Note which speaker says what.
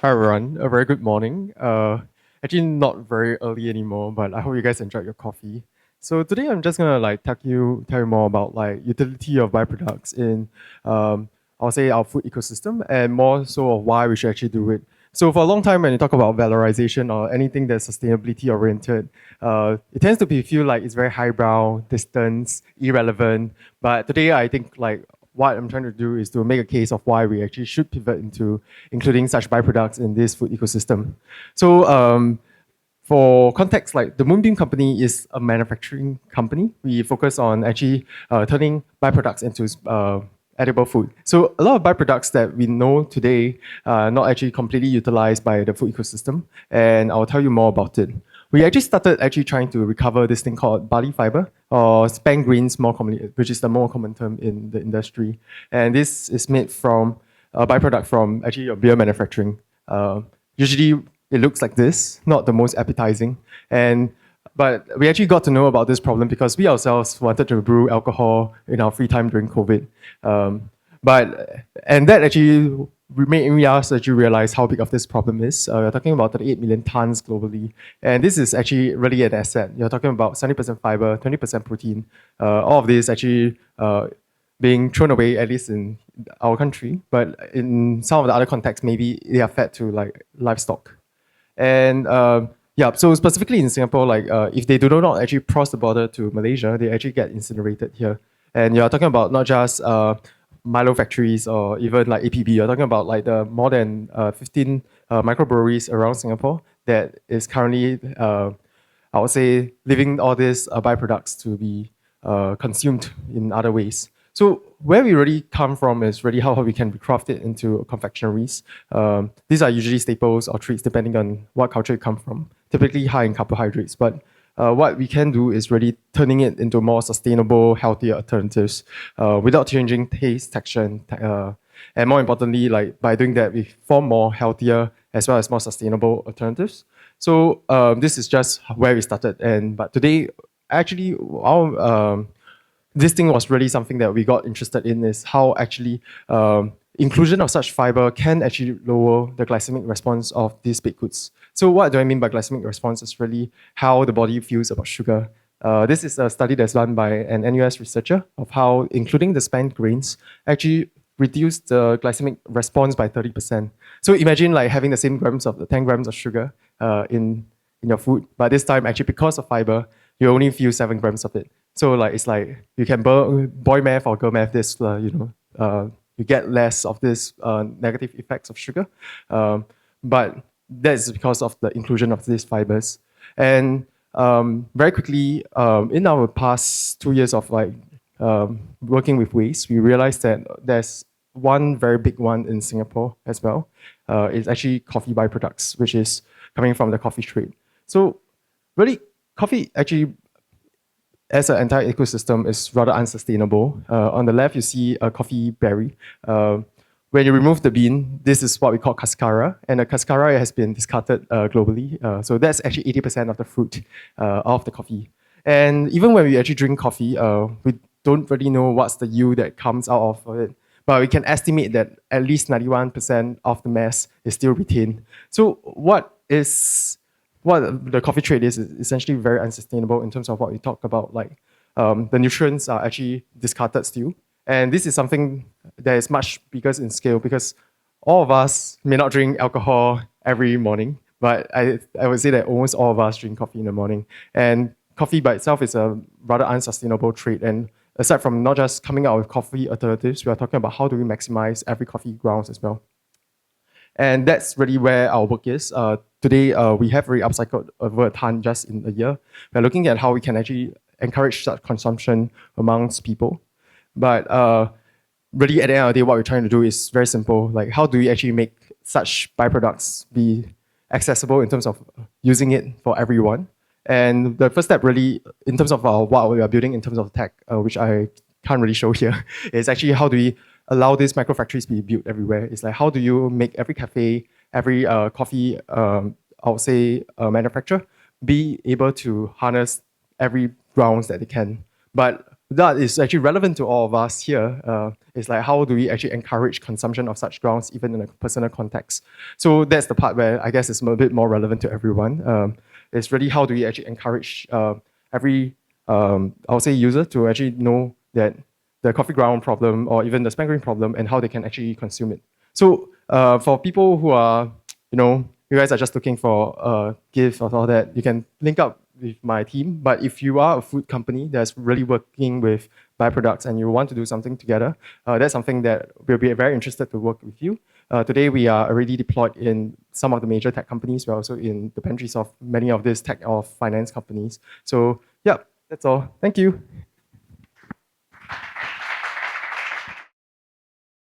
Speaker 1: Hi everyone, a very good morning. Actually not very early anymore, but I hope you guys enjoyed your coffee. So today I'm just gonna tell you more about like utility of byproducts in I'll say our food ecosystem and more so of why we should actually do it. So for a long time when you talk about valorization or anything that's sustainability oriented, it tends to be feel like it's very highbrow, distant, irrelevant. But today I think like what I'm trying to do is to make a case of why we actually should pivot into including such byproducts in this food ecosystem. So for context, like the Moonbeam company is a manufacturing company. We focus on actually turning byproducts into edible food. So a lot of byproducts that we know today are not actually completely utilized by the food ecosystem, and I'll tell you more about it. We actually started actually trying to recover this thing called barley fiber or spent grains more commonly, which is the more common term in the industry. And this is made from a byproduct from actually your beer manufacturing. Usually it looks like this, not the most appetizing. But we actually got to know about this problem because we ourselves wanted to brew alcohol in our free time during COVID. And that actually made us actually realize how big of this problem is. We're talking about 38 million tons globally. And this is actually really an asset. You're talking about 70% fiber, 20% protein. All of this actually being thrown away, at least in our country. But in some of the other contexts, maybe they are fed to like livestock. And yeah, so specifically in Singapore, like if they do not actually cross the border to Malaysia, they actually get incinerated here. And you're talking about not just Milo factories or even like APB. You're talking about like the more than 15 microbreweries around Singapore that is currently, I would say, leaving all these byproducts to be consumed in other ways. So where we really come from is really how we can recraft it into confectionaries. These are usually staples or treats depending on what culture you come from, typically high in carbohydrates. But what we can do is really turning it into more sustainable, healthier alternatives without changing taste, texture, and more importantly, like by doing that, we form more healthier as well as more sustainable alternatives. So this is just where we started. But today, actually, our this thing was really something that we got interested in is how actually inclusion of such fiber can actually lower the glycemic response of these baked goods. So what do I mean by glycemic response is really how the body feels about sugar. This is a study that's done by an NUS researcher of how including the spent grains actually reduced the glycemic response by 30%. So imagine like having the same grams of the 10 grams of sugar in your food, but this time actually because of fiber, you only feel 7 grams of it. So like it's like you can boy math or girl math this, you get less of this negative effects of sugar, but that is because of the inclusion of these fibers. And very quickly, in our past 2 years of like working with waste, we realized that there's one very big one in Singapore as well. It's actually coffee byproducts, which is coming from the coffee trade. So really, coffee actually as an entire ecosystem is rather unsustainable. On the left, you see a coffee berry. When you remove the bean, this is what we call cascara, and the cascara has been discarded globally. So that's actually 80% of the fruit of the coffee. And even when we actually drink coffee, we don't really know what's the yield that comes out of it. But we can estimate that at least 91% of the mass is still retained. So what the coffee trade is essentially very unsustainable in terms of what we talk about, like the nutrients are actually discarded still. And this is something that is much bigger in scale because all of us may not drink alcohol every morning, but I would say that almost all of us drink coffee in the morning. And coffee by itself is a rather unsustainable trade. And aside from not just coming out with coffee alternatives, we are talking about how do we maximize every coffee grounds as well. And that's really where our work is. Today, we have already upcycled over a ton just in a year. We're looking at how we can actually encourage such consumption amongst people. But really, at the end of the day, what we're trying to do is very simple. Like, how do we actually make such byproducts be accessible in terms of using it for everyone? And the first step, really, in terms of what we are building in terms of tech, which I can't really show here, is actually how do we allow these micro factories to be built everywhere. It's like how do you make every cafe, every coffee, I would say manufacturer, be able to harness every grounds that they can. But that is actually relevant to all of us here. It's like, how do we actually encourage consumption of such grounds, even in a personal context? So that's the part where I guess it's a bit more relevant to everyone. It's really, how do we actually encourage every, I would say, user to actually know that the coffee ground problem or even the spent grain problem and how they can actually consume it. So for people who are, you guys are just looking for a gift or all that, you can link up with my team. But if you are a food company that's really working with byproducts and you want to do something together, that's something that we'll be very interested to work with you. Today, we are already deployed in some of the major tech companies. We're also in the pantries of many of these tech or finance companies. So yeah, that's all. Thank you.